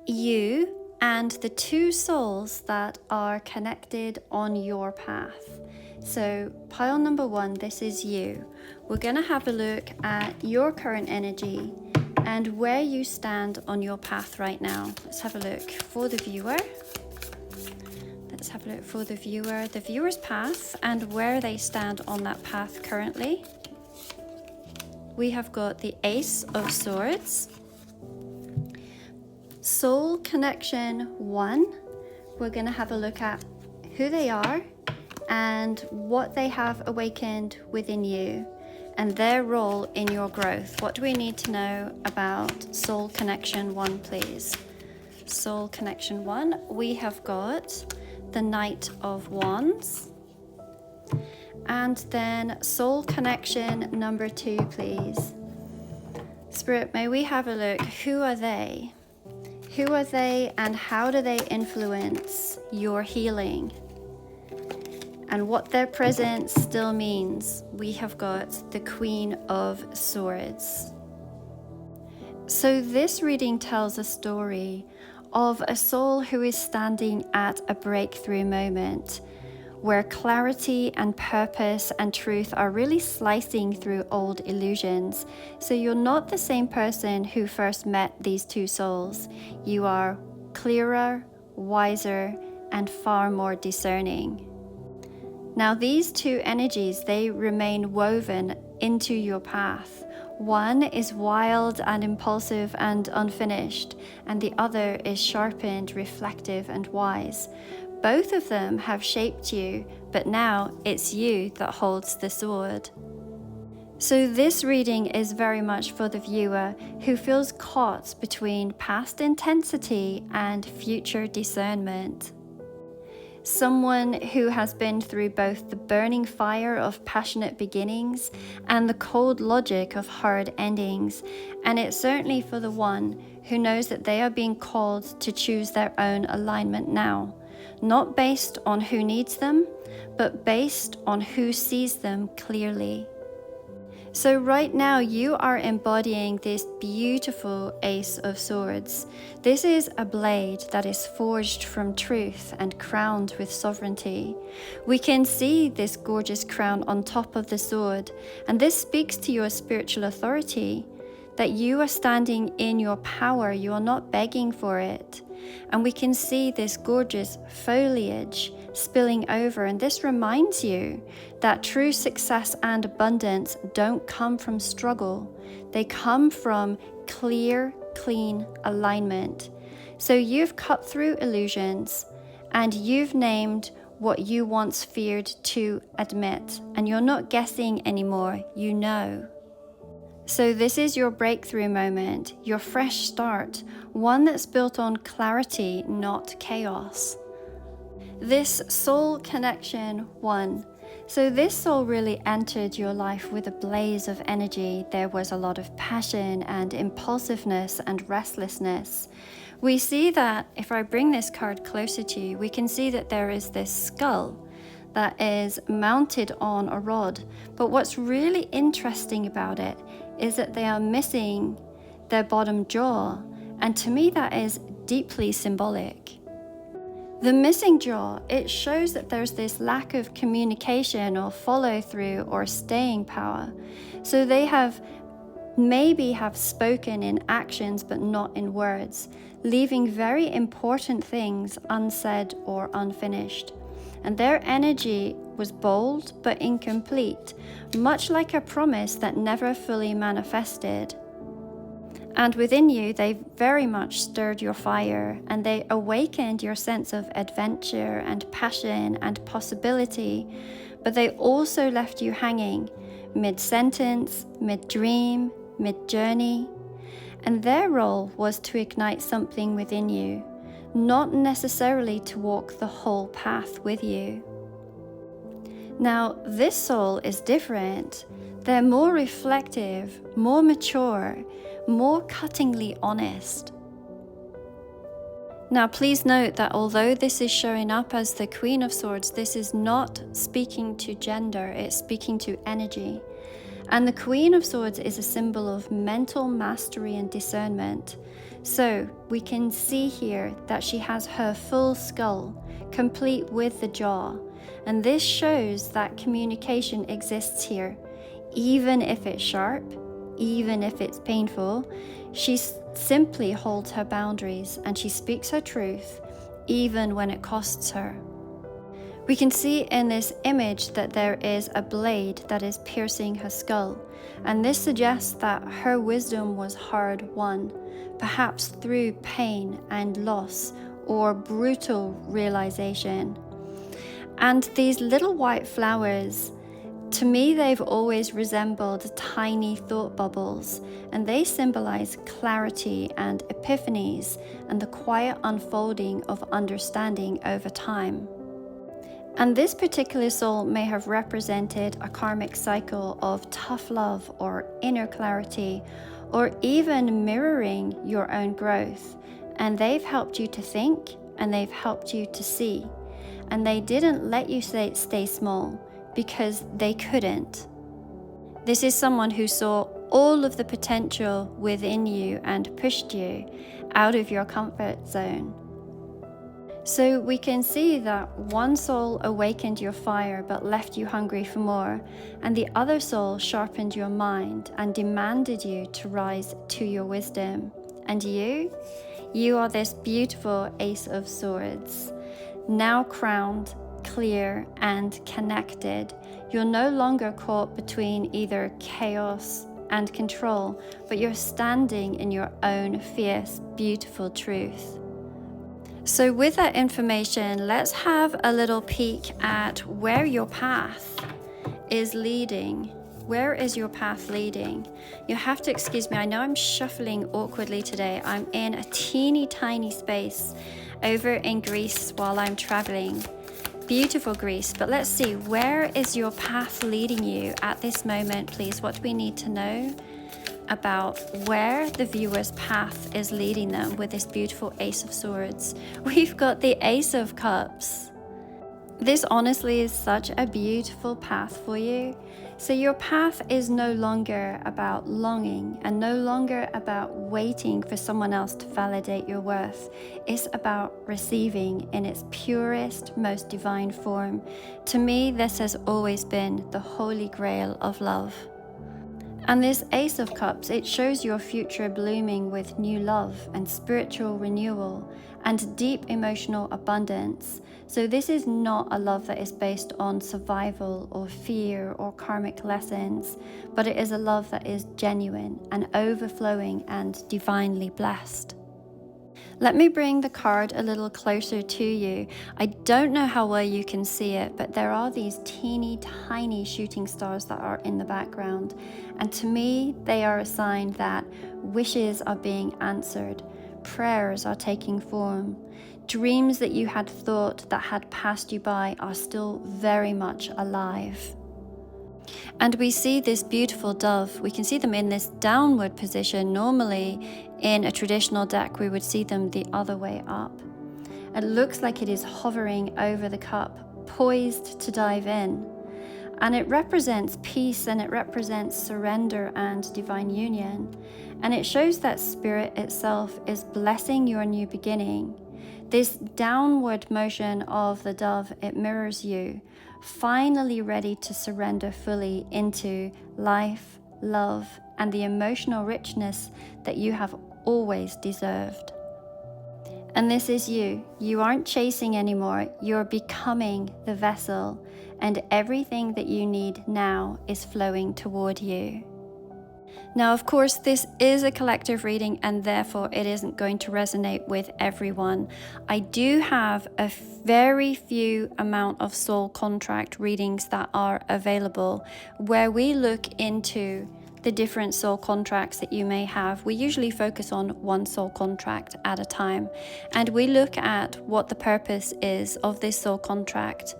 you and the two souls that are connected on your path. So pile number 1, this is you. We're going to have a look at your current energy and where you stand on your path right now. Let's have a look for the viewer. Let's have a look for the viewer's path and where they stand on that path currently. We have got the Ace of Swords, Soul Connection 1. We're going to have a look at who they are and what they have awakened within you and their role in your growth. What do we need to know about Soul Connection 1, please? Soul Connection 1, we have got the Knight of Wands. And then Soul Connection number 2, please. Spirit, may we have a look. Who are they? Who are they and how do they influence your healing? And what their presence still means. We have got the Queen of Swords. So this reading tells a story of a soul who is standing at a breakthrough moment where clarity and purpose and truth are really slicing through old illusions. So you're not the same person who first met these two souls. You are clearer, wiser, and far more discerning. Now these two energies, they remain woven into your path. One is wild and impulsive and unfinished, and the other is sharpened, reflective, and wise. Both of them have shaped you, but now it's you that holds the sword. So this reading is very much for the viewer who feels caught between past intensity and future discernment. Someone who has been through both the burning fire of passionate beginnings and the cold logic of hard endings. And it's certainly for the one who knows that they are being called to choose their own alignment now, not based on who needs them, but based on who sees them clearly. So right now you are embodying this beautiful Ace of Swords. This is a blade that is forged from truth and crowned with sovereignty. We can see this gorgeous crown on top of the sword, and this speaks to your spiritual authority, that you are standing in your power, you are not begging for it. And we can see this gorgeous foliage spilling over, and this reminds you that true success and abundance don't come from struggle. They come from clear, clean alignment. So you've cut through illusions and you've named what you once feared to admit, and you're not guessing anymore, you know. So this is your breakthrough moment, your fresh start, one that's built on clarity, not chaos. This Soul Connection 1. So this soul really entered your life with a blaze of energy. There was a lot of passion and impulsiveness and restlessness. We see that, if I bring this card closer to you, we can see that there is this skull that is mounted on a rod. But what's really interesting about it is that they are missing their bottom jaw. And to me, that is deeply symbolic. The missing jaw, it shows that there's this lack of communication or follow through or staying power. So they maybe have spoken in actions but not in words, leaving very important things unsaid or unfinished. And their energy was bold but incomplete, much like a promise that never fully manifested. And within you, they very much stirred your fire, and they awakened your sense of adventure and passion and possibility, but they also left you hanging mid-sentence, mid-dream, mid-journey. And their role was to ignite something within you, not necessarily to walk the whole path with you. Now, this soul is different. They're more reflective, more mature, more cuttingly honest. Now, please note that although this is showing up as the Queen of Swords, this is not speaking to gender, it's speaking to energy. And the Queen of Swords is a symbol of mental mastery and discernment. So we can see here that she has her full skull, complete with the jaw. And this shows that communication exists here. Even if it's sharp, even if it's painful, she simply holds her boundaries and she speaks her truth, even when it costs her. We can see in this image that there is a blade that is piercing her skull, and this suggests that her wisdom was hard won, perhaps through pain and loss or brutal realization. And these little white flowers, to me, they've always resembled tiny thought bubbles, and they symbolize clarity and epiphanies and the quiet unfolding of understanding over time. And this particular soul may have represented a karmic cycle of tough love or inner clarity, or even mirroring your own growth. And they've helped you to think, and they've helped you to see. And they didn't let you stay small because they couldn't. This is someone who saw all of the potential within you and pushed you out of your comfort zone. So we can see that one soul awakened your fire but left you hungry for more, and the other soul sharpened your mind and demanded you to rise to your wisdom. And you are this beautiful Ace of Swords, now crowned, clear, and connected. You're no longer caught between either chaos and control, but you're standing in your own fierce, beautiful truth. So with that information, let's have a little peek at where your path is leading. Where is your path leading? You have to excuse me, I know I'm shuffling awkwardly today. I'm in a teeny tiny space over in Greece while I'm traveling. Beautiful Greece, but let's see, where is your path leading you at this moment, please? What do we need to know about where the viewer's path is leading them with this beautiful Ace of Swords? We've got the Ace of Cups. This honestly is such a beautiful path for you. So your path is no longer about longing and no longer about waiting for someone else to validate your worth. It's about receiving in its purest, most divine form. To me, this has always been the holy grail of love. And this Ace of Cups, it shows your future blooming with new love and spiritual renewal and deep emotional abundance. So this is not a love that is based on survival or fear or karmic lessons, but it is a love that is genuine and overflowing and divinely blessed. Let me bring the card a little closer to you. I don't know how well you can see it, but there are these teeny tiny shooting stars that are in the background. And to me, they are a sign that wishes are being answered, prayers are taking form, dreams that you had thought that had passed you by are still very much alive. And we see this beautiful dove. We can see them in this downward position. Normally, in a traditional deck, we would see them the other way up. It looks like it is hovering over the cup, poised to dive in. And it represents peace, and it represents surrender and divine union. And it shows that Spirit itself is blessing your new beginning. This downward motion of the dove, it mirrors you, finally ready to surrender fully into life, love, and the emotional richness that you have always deserved. And this is you. You aren't chasing anymore. You're becoming the vessel, and everything that you need now is flowing toward you. Now, of course, this is a collective reading, and therefore it isn't going to resonate with everyone. I do have a very few amount of soul contract readings that are available where we look into the different soul contracts that you may have. We usually focus on one soul contract at a time, and we look at what the purpose is of this soul contract,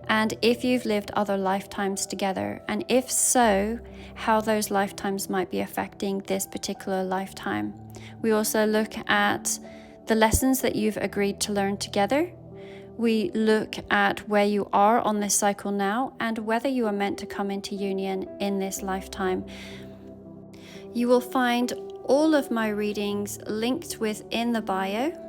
and if you've lived other lifetimes together, and if so, how those lifetimes might be affecting this particular lifetime. We also look at the lessons that you've agreed to learn together. We look at where you are on this cycle now and whether you are meant to come into union in this lifetime. You will find all of my readings linked within the bio.